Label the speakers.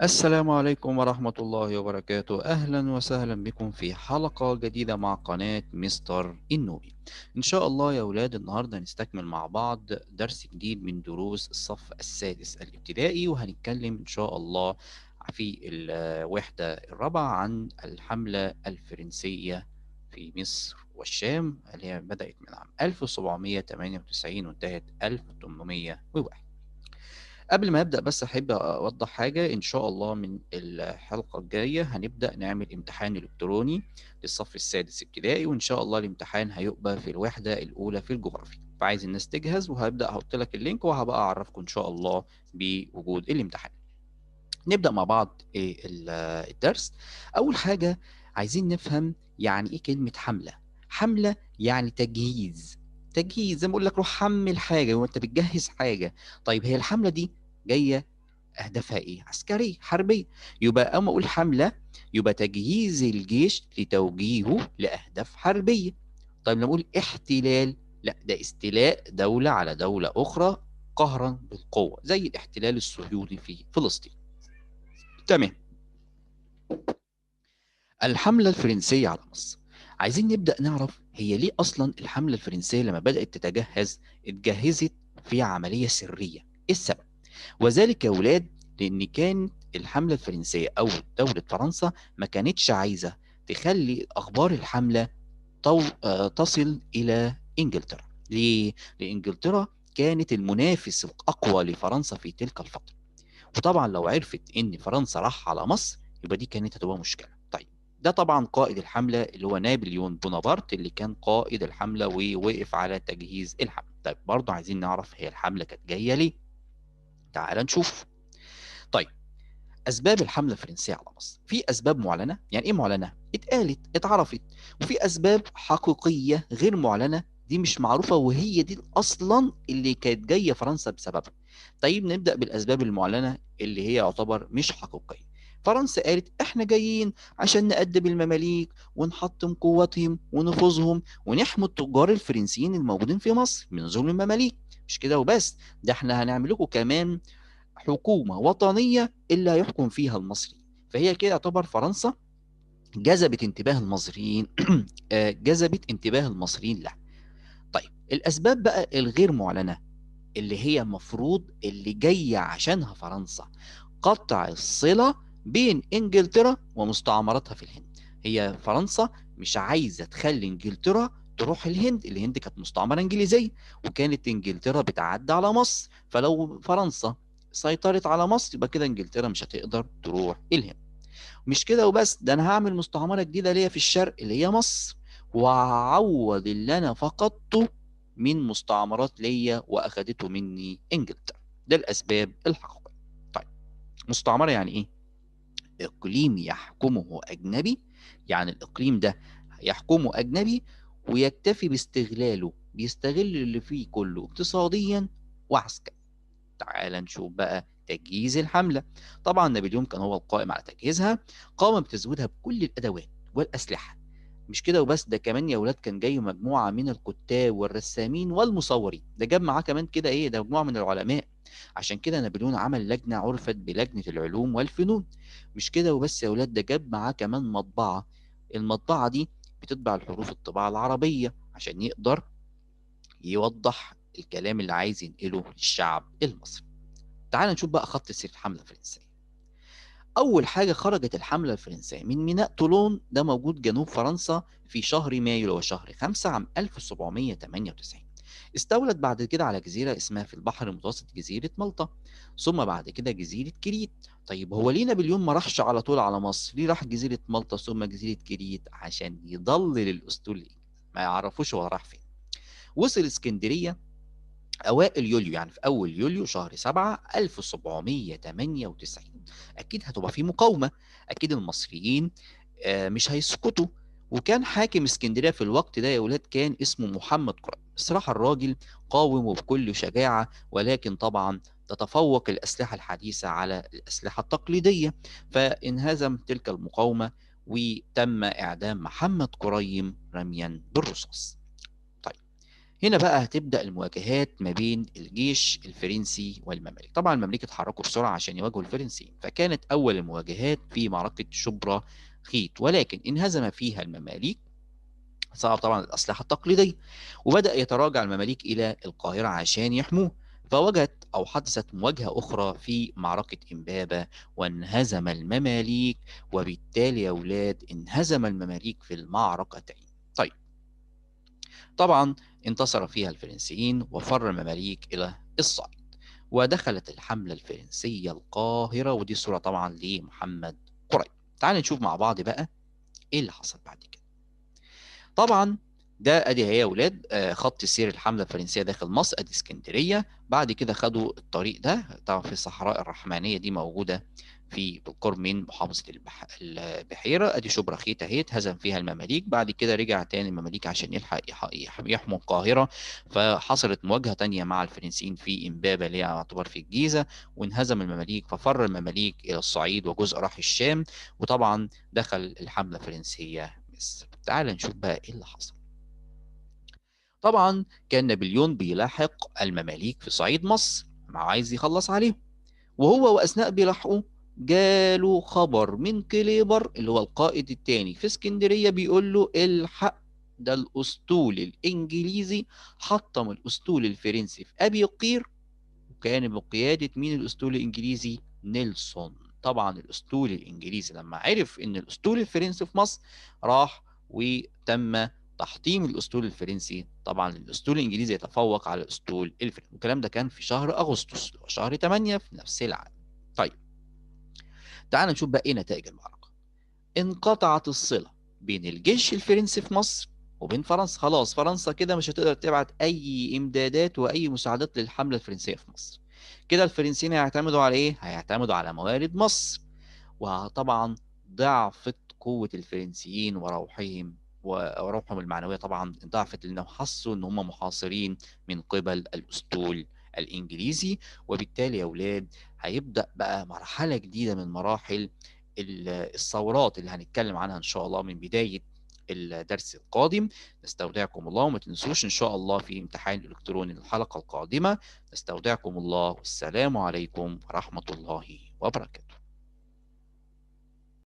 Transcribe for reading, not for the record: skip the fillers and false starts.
Speaker 1: السلام عليكم ورحمة الله وبركاته. أهلا وسهلا بكم في حلقة جديدة مع قناة مستر النوبي. إن شاء الله يا أولاد النهاردة هنستكمل مع بعض درس جديد من دروس الصف السادس الابتدائي، وهنتكلم إن شاء الله في الوحدة الرابعة عن الحملة الفرنسية في مصر والشام، اللي هي بدأت من عام 1798 وانتهت 1801. قبل ما أبدأ بس أحب أوضح حاجة. إن شاء الله من الحلقة الجاية هنبدأ نعمل امتحان إلكتروني للصف السادس ابتدائي، وإن شاء الله الامتحان هيبقى في الوحدة الأولى في الجغرافيا، فعايز الناس تجهز، وهبدأ أحط لك اللينك وهبقى أعرفكم إن شاء الله بوجود الامتحان. نبدأ مع بعض الدرس. أول حاجة عايزين نفهم يعني إيه كلمة حملة. حملة يعني تجهيز. تجهيز زي ما أقول لك روح حمل حاجة وأنت بتجهز حاجة. طيب هي الحملة دي جاية أهدافها إيه؟ عسكرية حربية. يبقى أما أقول حملة يبقى تجهيز الجيش لتوجيهه لأهداف حربية. طيب لما أقول احتلال، لا ده استيلاء دولة على دولة أخرى قهرا بالقوة، زي الاحتلال الصهيوني في فلسطين. تمام. الحملة الفرنسية على مصر، عايزين نبدأ نعرف هي ليه أصلا الحملة الفرنسية لما بدأت تتجهز اتجهزت في عملية سرية. إيه السبب؟ وذلك يا ولاد لأن كانت الحملة الفرنسية أو دولة فرنسا ما كانتش عايزة تخلي أخبار الحملة تصل إلى إنجلترا. ليه؟ لإنجلترا كانت المنافس الأقوى لفرنسا في تلك الفترة، وطبعا لو عرفت ان فرنسا راح على مصر يبقى دي كانت هتبقى مشكله. طيب ده طبعا قائد الحمله اللي هو نابليون بونابرت اللي كان قائد الحمله ووقف على تجهيز الحمله. طيب برضه عايزين نعرف هي الحمله كانت جايه ليه. تعال نشوف. طيب اسباب الحمله الفرنسيه على مصر، في اسباب معلنه. يعني ايه معلنه؟ اتقالت اتعرفت. وفي اسباب حقيقيه غير معلنه، دي مش معروفه وهي دي اصلا اللي كانت جايه فرنسا بسببها. طيب نبدا بالاسباب المعلنه اللي هي يعتبر مش حقيقيه. فرنسا قالت احنا جايين عشان نأدب المماليك ونحطم قوتهم ونفوذهم ونحمي التجار الفرنسيين الموجودين في مصر من ظلم المماليك. مش كده وبس، ده احنا هنعمل لكم كمان حكومة وطنية اللي هيحكم فيها المصري. فهي كده يعتبر فرنسا جذبت انتباه المصريين جذبت انتباه المصريين لها. طيب الأسباب بقى الغير معلنة اللي هي مفروض اللي جاية عشانها فرنسا، قطع الصلة بين إنجلترا ومستعمراتها في الهند. هي فرنسا مش عايزة تخلي إنجلترا تروح الهند. الهند كانت مستعمرة إنجليزية، وكانت إنجلترا بتعدي على مصر، فلو فرنسا سيطرت على مصر يبقى كده إنجلترا مش هتقدر تروح الهند. مش كده وبس، ده أنا هعمل مستعمرة جديدة ليا في الشرق اللي هي مصر، وهعوض اللي أنا فقدته من مستعمرات ليا وأخدته مني إنجلترا. ده الأسباب الحقيقية. طيب مستعمرة يعني إيه؟ إقليم يحكمه أجنبي. يعني الإقليم ده يحكمه أجنبي ويكتفي باستغلاله، بيستغل اللي فيه كله اقتصاديا وعسكريا. تعال نشوف بقى تجهيز الحملة. طبعا نابليون كان هو القائم على تجهيزها، قام بتزويدها بكل الأدوات والأسلحة. مش كده وبس، ده كمان يا ولاد كان جاي مجموعة من الكتاب والرسامين والمصورين. ده جاب معاه كمان كده ايه، ده مجموعة من العلماء. عشان كده نابليون عمل لجنة عرفت بلجنة العلوم والفنون. مش كده وبس يا ولاد، ده جاب معاه كمان مطبعة. المطبعة دي بتطبع الحروف الطباعة العربية عشان يقدر يوضح الكلام اللي عايز ينقله للشعب المصري. تعال نشوف بقى خط سير الحملة الفرنسية. أول حاجة خرجت الحملة الفرنسية من ميناء طولون، ده موجود جنوب فرنسا، في شهر مايو اللي هو شهر 5 عام 1798. استولت بعد كده على جزيرة اسمها في البحر المتوسط جزيرة مالطا، ثم بعد كده جزيرة كريت. طيب هو ليه نابليون ما راحش على طول على مصر؟ ليه راح جزيرة مالطا ثم جزيرة كريت؟ عشان يضلل الأسطول الإنجليزي ما يعرفوش هو راح فين. وصل اسكندرية أوائل يوليو، يعني في أول يوليو شهر 7 1798. أكيد هتبقى في مقاومة، أكيد المصريين مش هيسكتوا. وكان حاكم اسكندرية في الوقت ده يا ولاد كان اسمه محمد قريب. الصراحة الراجل قاوم وبكل شجاعة، ولكن طبعا تتفوق الأسلحة الحديثة على الأسلحة التقليدية، فانهزم تلك المقاومة وتم إعدام محمد قريم رميا بالرصاص. طيب هنا بقى هتبدأ المواجهات ما بين الجيش الفرنسي والمماليك. طبعا المماليك اتحركوا بسرعة عشان يواجهوا الفرنسيين، فكانت أول المواجهات في معركة شبرا خيت، ولكن انهزم فيها المماليك بسبب طبعا الأسلحة التقليدية، وبدأ يتراجع المماليك إلى القاهرة عشان يحموه. فوجدت أو حدثت مواجهة أخرى في معركة إمبابة، وانهزم المماليك، وبالتالي يا أولاد انهزم المماليك في المعركتين. طيب، طبعا انتصر فيها الفرنسيين وفر المماليك إلى الصعيد، ودخلت الحملة الفرنسية القاهرة، ودي صورة طبعا لمحمد قريب. تعال نشوف مع بعض بقى إيه اللي حصل بعد كده. طبعا ده ادي هي يا اولاد خط سير الحمله الفرنسيه داخل مصر، ادي اسكندريه. بعد كده خدوا الطريق ده طبعا في الصحراء الرحمانيه، دي موجوده في بالقرب من محافظه البحيره. ادي شبرا خيت اهي اتهزم فيها المماليك، بعد كده رجع تاني المماليك عشان يلحق يحموا القاهره. فحصلت مواجهه تانيه مع الفرنسيين في امبابه اللي هي يعتبر في الجيزه، وانهزم المماليك، ففر المماليك الى الصعيد وجزء راح الشام. وطبعا دخل الحمله الفرنسيه مصر. تعال نشوف بقى ايه اللي حصل. طبعا كان نابليون بيلاحق المماليك في صعيد مصر، ما عايز يخلص عليهم، وهو واثناء بيلاحقه جاله خبر من كليبر اللي هو القائد الثاني في اسكندريه، بيقول له الحق، ده الاسطول الانجليزي حطم الاسطول الفرنسي في ابي قير، وكان بقياده مين الاسطول الانجليزي؟ نيلسون. طبعا الاسطول الانجليزي لما عرف ان الاسطول الفرنسي في مصر، راح وتم تحطيم الاسطول الفرنسي. طبعا الاسطول الانجليزي يتفوق على الاسطول الفرنسي، والكلام ده كان في شهر اغسطس وشهر 8 في نفس العام. طيب، تعال نشوف بقى ايه نتائج المعركه. انقطعت الصله بين الجيش الفرنسي في مصر وبين فرنسا. خلاص فرنسا كده مش هتقدر تبعت اي امدادات واي مساعدات للحمله الفرنسيه في مصر. كده الفرنسيين هيعتمدوا على ايه؟ هيعتمدوا على موارد مصر، وطبعا ضعفت قوة الفرنسيين وروحهم المعنوية. طبعا ضعفت لأنهم حسوا إن هم محاصرين من قبل الأسطول الإنجليزي. وبالتالي يا أولاد هيبدأ بقى مرحلة جديدة من مراحل الثورات اللي هنتكلم عنها إن شاء الله من بداية الدرس القادم. نستودعكم الله، وما تنسوش إن شاء الله في امتحان إلكتروني الحلقة القادمة. نستودعكم الله، والسلام عليكم ورحمة الله وبركاته.